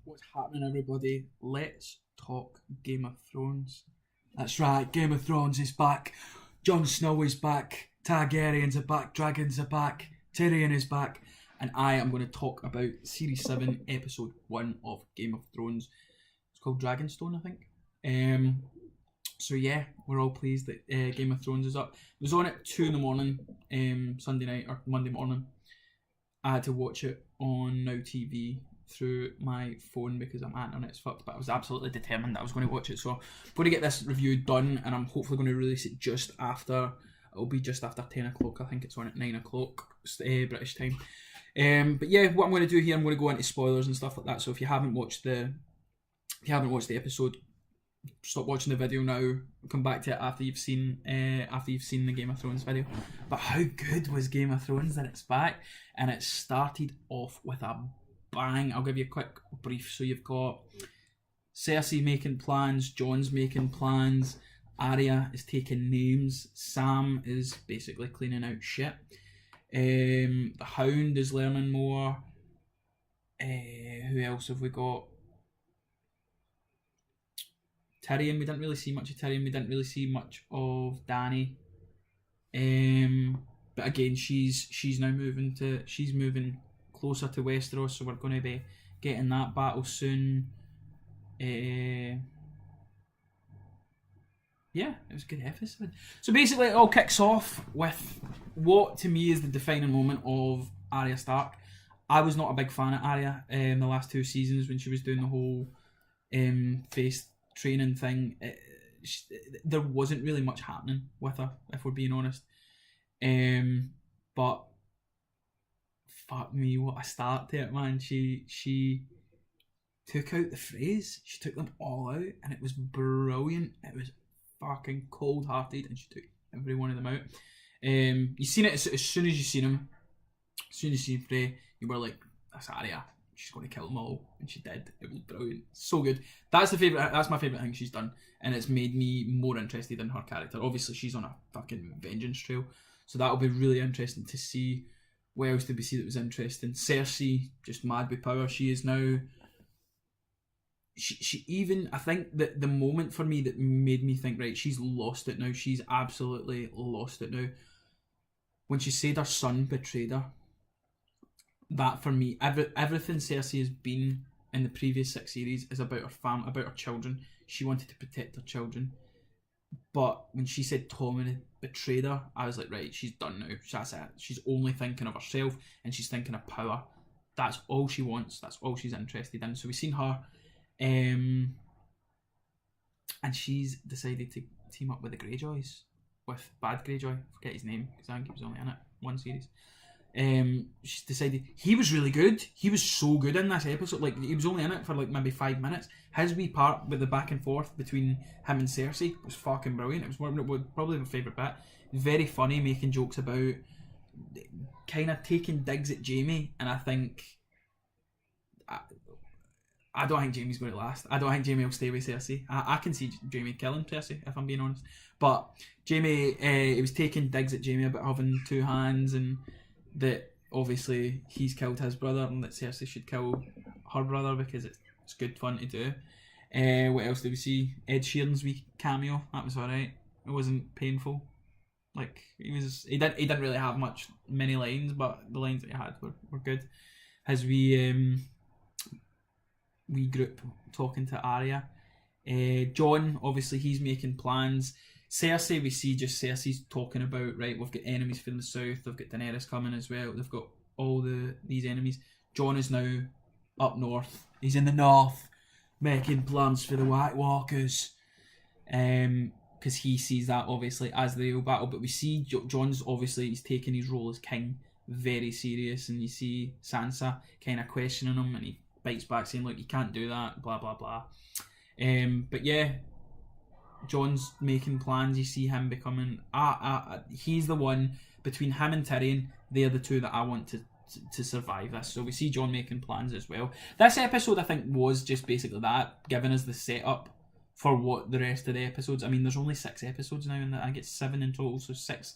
What's happening, everybody? Let's talk Game of Thrones. That's right, Game of Thrones is back. Jon Snow is back. Targaryens are back. Dragons are back. Tyrion is back. And I am going to talk about Series 7, Episode 1 of Game of Thrones. It's called Dragonstone, I think. So yeah, we're all pleased that Game of Thrones is up. It was on at 2 in the morning, Sunday night or Monday morning. I had to watch it on Now TV through my phone because my internet's fucked, but I was absolutely determined that I was going to watch it. So I'm going to get this review done, and I'm hopefully going to release it just after. It'll be just after 10 o'clock. I think it's on at 9 o'clock British time. But yeah, what I'm going to do here, I'm going to go into spoilers and stuff like that. So if you haven't watched the episode, stop watching the video now. Come back to it after you've seen the Game of Thrones video. But how good was Game of Thrones that it's back? And it started off with a bang. I'll give you a quick brief. So you've got Cersei making plans, Jon's making plans, Arya is taking names, Sam is basically cleaning out shit. The Hound is learning more. Who else have we got? Tyrion, we didn't really see much of Tyrion. We didn't really see much of Dany. But again, she's now moving closer to Westeros, so we're going to be getting that battle soon. Yeah, it was a good episode. So basically, it all kicks off with what to me is the defining moment of Arya Stark. I was not a big fan of Arya in the last 2 seasons when she was doing the whole face training thing. There wasn't really much happening with her, if we're being honest. But fuck me, what a start to it, man. She took out the phrase. She took them all out, and it was brilliant. It was fucking cold-hearted, and she took every one of them out. You seen it as soon as you seen him. As soon as you seen Frey, you were like, that's Arya. She's going to kill them all, and she did. It was brilliant, so good. That's my favourite thing she's done, and it's made me more interested in her character. Obviously, she's on a fucking vengeance trail, so that'll be really interesting to see. What else did we see that was interesting? Cersei, just mad with power. She is now. She even, I think that the moment for me that made me think, right, she's lost it now. She's absolutely lost it now. When she said her son betrayed her. That for me, everything Cersei has been in the previous 6 series is about her about her children. She wanted to protect her children, but when she said Tommen betrayed her, I was like, right, she's done now. That's it. She's only thinking of herself, and she's thinking of power. That's all she wants. That's all she's interested in. So we've seen her, and she's decided to team up with the Greyjoys, with Bad Greyjoy. I forget his name because I think he was only in it 1 series. She's decided he was really good. He was so good in this episode. Like, he was only in it for like maybe 5 minutes. His wee part with the back and forth between him and Cersei was fucking brilliant. It was probably my favourite bit. Very funny, making jokes about, kind of taking digs at Jaime, and I think I don't think Jaime's going to last. I don't think Jaime will stay with Cersei. I can see Jaime killing Cersei, if I'm being honest. But Jaime, he was taking digs at Jaime about having 2 hands, and that obviously he's killed his brother, and that Cersei should kill her brother because it's good fun to do. What else did we see? Ed Sheeran's wee cameo. That was alright. It wasn't painful. Like, he didn't really have many lines, but the lines that he had were good. His wee group talking to Arya. Jon, obviously he's making plans. Cersei, we see just Cersei's talking about, right, we've got enemies from the south, they've got Daenerys coming as well, they've got all these enemies. Jon is now up north. He's in the north making plans for the White Walkers. Because he sees that obviously as the real battle. But we see Jon's obviously, he's taking his role as king very serious, and you see Sansa kind of questioning him, and he bites back saying, look, you can't do that, blah blah blah. But yeah, Jon's making plans. You see him becoming he's the one. Between him and Tyrion, they're the 2 that I want to survive this. So we see Jon making plans as well. This episode, I think, was just basically that, giving us the setup for what the rest of the episodes. I mean, there's only 6 episodes now, and I get 7 in total, so six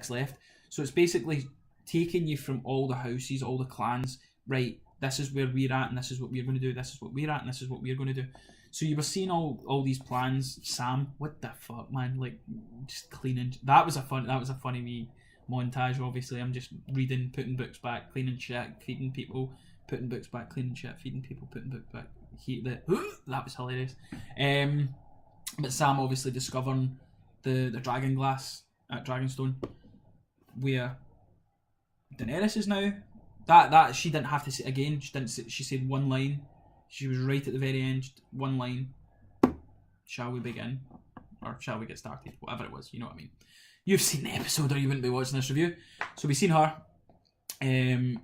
left. So it's basically taking you from all the houses, all the clans. Right, this is where we're at, and this is what we're going to do. This is what we're at, and this is what we're going to do. So you were seeing all these plans. Sam, what the fuck, man? Like, just cleaning. That was a funny wee montage. Obviously, I'm just reading, putting books back, cleaning shit, feeding people, putting books back, cleaning shit, feeding people, putting books back. That was hilarious. But Sam obviously discovering the dragon glass at Dragonstone, where Daenerys is now. That she didn't have to say again. She said one line. She was right at the very end. One line. Shall we begin, or shall we get started? Whatever it was, you know what I mean. You've seen the episode, or you wouldn't be watching this review. So we've seen her.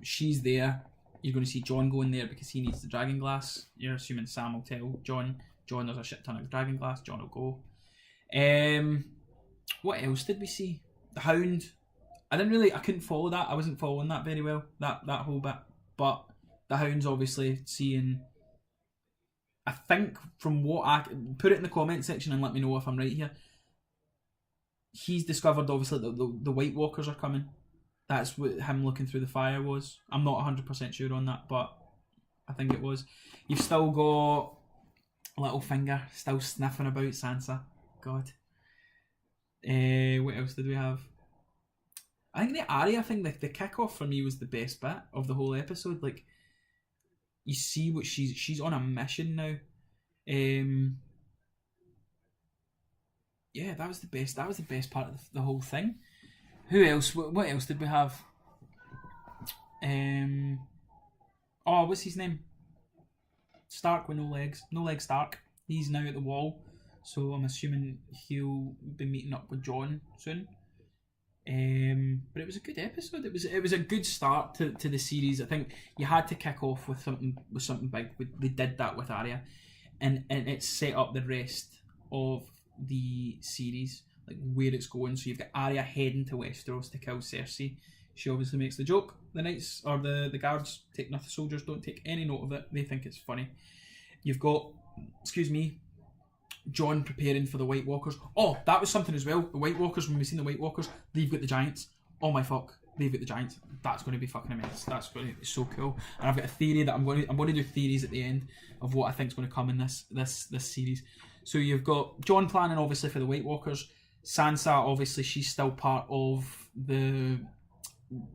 She's there. You're going to see Jon going there because he needs the dragon glass. You're assuming Sam will tell Jon, there's a shit ton of dragon glass. Jon will go. What else did we see? The Hound. I couldn't follow that. I wasn't following that very well, that whole bit. But the Hound's obviously seeing, I think from what I... Put it in the comment section and let me know if I'm right here. He's discovered obviously that the White Walkers are coming. That's what him looking through the fire was. I'm not 100% sure on that, but I think it was. You've still got Littlefinger still sniffing about Sansa. God. What else did we have? I think the Arya thing, the kick-off for me was the best bit of the whole episode. Like, you see what she's on a mission now. Yeah, that was the best. That was the best part of the whole thing. Who else? What else did we have? What's his name? Stark with no legs. No leg Stark. He's now at the wall, so I'm assuming he'll be meeting up with Jon soon. But it was a good episode. It was a good start to the series. I think you had to kick off with something big. They did that with Arya, and it set up the rest of the series, like where it's going. So you've got Arya heading to Westeros to kill Cersei. She obviously makes the joke. The knights or the guards take nothing. Soldiers don't take any note of it. They think it's funny. You've got, Jon preparing for the White Walkers. Oh, that was something as well. The White Walkers, when we've seen the White Walkers, they've got the giants. Oh my fuck, they've got the giants. That's going to be fucking amazing. That's going to be so cool. And I've got a theory that I'm going to do theories at the end of what I think is going to come in this series. So you've got Jon planning obviously for the White Walkers. Sansa, obviously, she's still part of the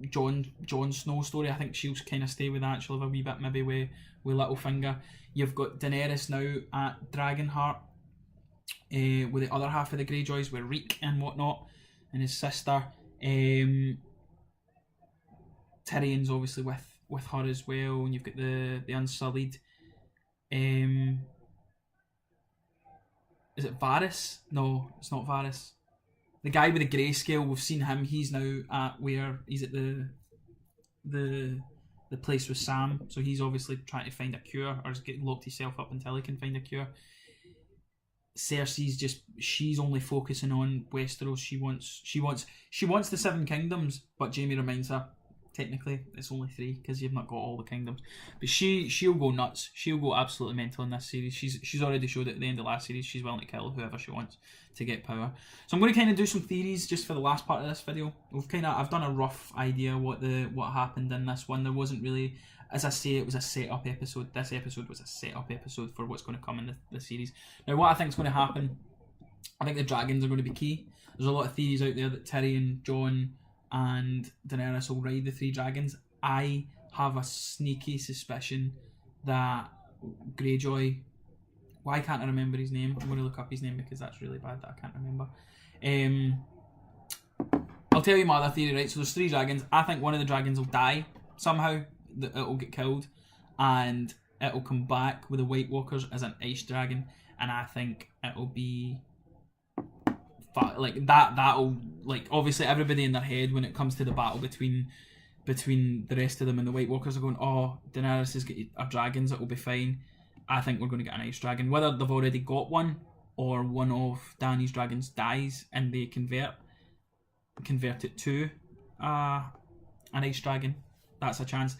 Jon Snow story. I think she'll kind of stay with that. She'll have a wee bit maybe with Littlefinger. You've got Daenerys now at Dragonheart. With the other half of the Greyjoys, with Reek and whatnot, and his sister. Tyrion's obviously with her as well, and you've got the Unsullied. Is it Varys? No, it's not Varys. The guy with the grayscale, we've seen him. He's now at he's at the place with Sam. So he's obviously trying to find a cure, or has locked himself up until he can find a cure. Cersei's she's only focusing on Westeros. She wants the Seven Kingdoms, but Jaime reminds her technically it's only 3 because you've not got all the kingdoms. But she'll go nuts. She'll go absolutely mental in this series. She's already showed at the end of last series she's willing to kill whoever she wants to get power. So I'm going to kind of do some theories just for the last part of this video. I've done a rough idea what happened in this one. There wasn't really, as I say, it was a set-up episode. This episode was a set-up episode for what's going to come in the series. Now, what I think is going to happen, I think the dragons are going to be key. There's a lot of theories out there that Tyrion, Jon, and Daenerys will ride the 3 dragons. I have a sneaky suspicion that Greyjoy... Why can't I remember his name? I'm going to look up his name because that's really bad that I can't remember. I'll tell you my other theory, right? So there's 3 dragons. I think one of the dragons will die somehow. It'll get killed, and it'll come back with the White Walkers as an ice dragon, and I think it'll be like that'll, like, obviously everybody in their head when it comes to the battle between the rest of them and the White Walkers are going, oh, Daenerys has got our dragons, it'll be fine. I think we're going to get an ice dragon, whether they've already got one or one of Dany's dragons dies and they convert it to an ice dragon. That's a chance.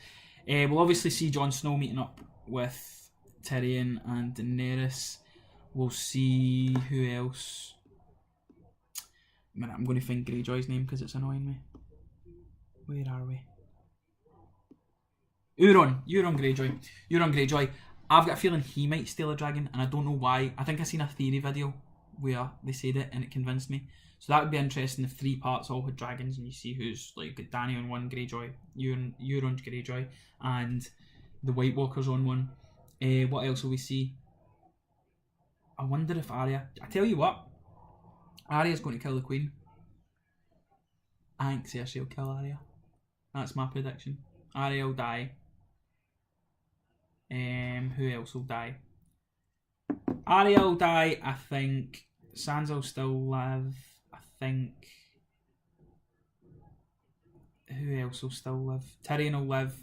We'll obviously see Jon Snow meeting up with Tyrion and Daenerys. We'll see who else. A minute, I'm going to find Greyjoy's name because it's annoying me. Where are we? Euron Greyjoy. I've got a feeling he might steal a dragon, and I don't know why. I think I seen a theory video where they said it, and it convinced me. So that would be interesting if 3 parts all had dragons, and you see who's like got Dany on one, Greyjoy, Euron Greyjoy, and the White Walkers on one. What else will we see? I wonder if Arya. I tell you what, Arya's going to kill the Queen. I think Cersei will kill Arya. That's my prediction. Arya will die. Who else will die? Arya will die. I think Sansa will still live. I think. Who else will still live? Tyrion will live.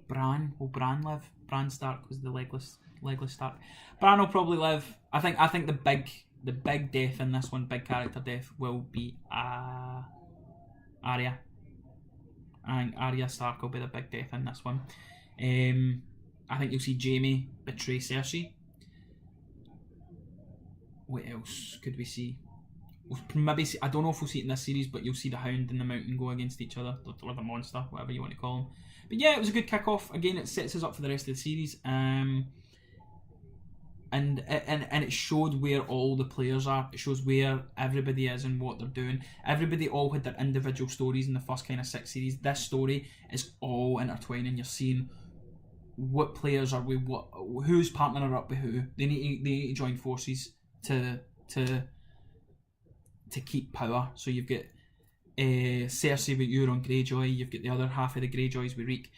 Bran. Will Bran live? Bran Stark was the legless Stark. Bran will probably live. I think the big death in this one, big character death, will be Arya. I think Arya Stark will be the big death in this one. I think you'll see Jaime betray Cersei. What else could we see? We'll maybe see, I don't know if we'll see it in this series, but you'll see the Hound and the Mountain go against each other, or the monster, whatever you want to call them. But yeah, it was a good kick-off. Again, it sets us up for the rest of the series. And it showed where all the players are. It shows where everybody is and what they're doing. Everybody all had their individual stories in the first kind of 6 series. This story is all intertwining. You're seeing what players are with what, who's partnering up with who. They need to join forces to keep power. So you've got Cersei with Euron Greyjoy. You've got the other half of the Greyjoys with Reek,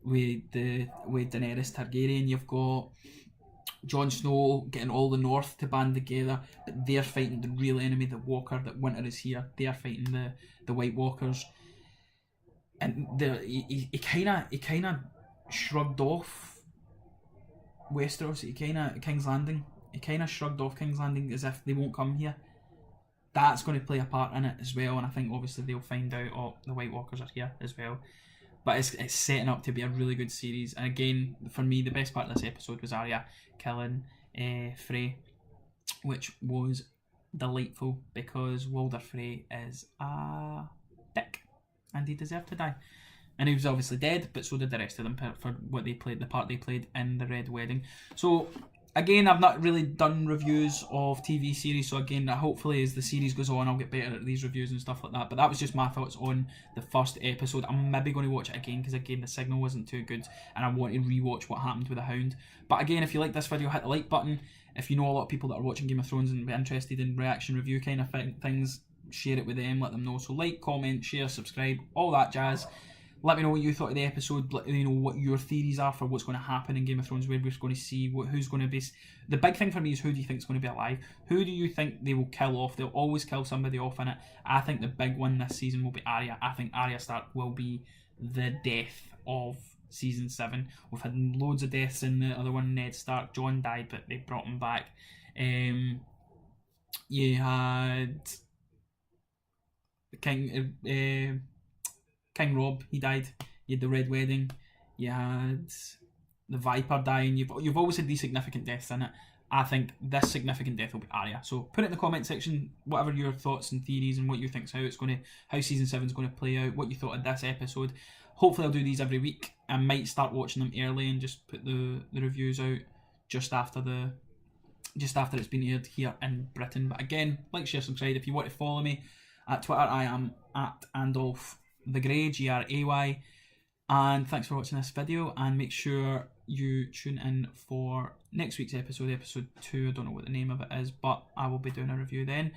with Daenerys Targaryen. You've got Jon Snow getting all the North to band together, but they're fighting the real enemy, the Walker. That Winter is here. They are fighting the White Walkers, and he kind of shrugged off Westeros. King's Landing. He kind of shrugged off King's Landing as if they won't come here. That's going to play a part in it as well, and I think obviously they'll find out the White Walkers are here as well. But it's setting up to be a really good series. And again, for me, the best part of this episode was Arya killing Frey, which was delightful because Walder Frey is a dick and he deserved to die. And he was obviously dead, but so did the rest of them for what they played, the part they played in the Red Wedding. So again, I've not really done reviews of TV series, so again, hopefully as the series goes on, I'll get better at these reviews and stuff like that. But that was just my thoughts on the first episode. I'm maybe going to watch it again, because again, the signal wasn't too good, and I want to rewatch what happened with the Hound. But again, if you like this video, hit the like button. If you know a lot of people that are watching Game of Thrones and be interested in reaction review kind of things, share it with them, let them know. So like, comment, share, subscribe, all that jazz. Let me know what you thought of the episode. Let me know what your theories are for what's going to happen in Game of Thrones, where we're going to see who's going to be... The big thing for me is, who do you think is going to be alive? Who do you think they will kill off? They'll always kill somebody off in it. I think the big one this season will be Arya. I think Arya Stark will be the death of Season 7. We've had loads of deaths in the other one. Ned Stark, Jon died, but they brought him back. You had... King Rob, he died. You had the Red Wedding. You had the Viper dying. You've always had these significant deaths in it. I think this significant death will be Arya. So put it in the comment section, whatever your thoughts and theories and what you think how Season 7 is going to play out, what you thought of this episode. Hopefully I'll do these every week. I might start watching them early and just put the reviews out just after it's been aired here in Britain. But again, like, share, subscribe. If you want to follow me at Twitter, I am at Andolf the Grey, Gray, and thanks for watching this video, and make sure you tune in for next week's episode 2. I don't know what the name of it is, but I will be doing a review then,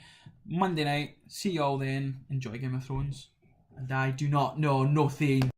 Monday night. See you all then. Enjoy Game of Thrones, and I do not know nothing.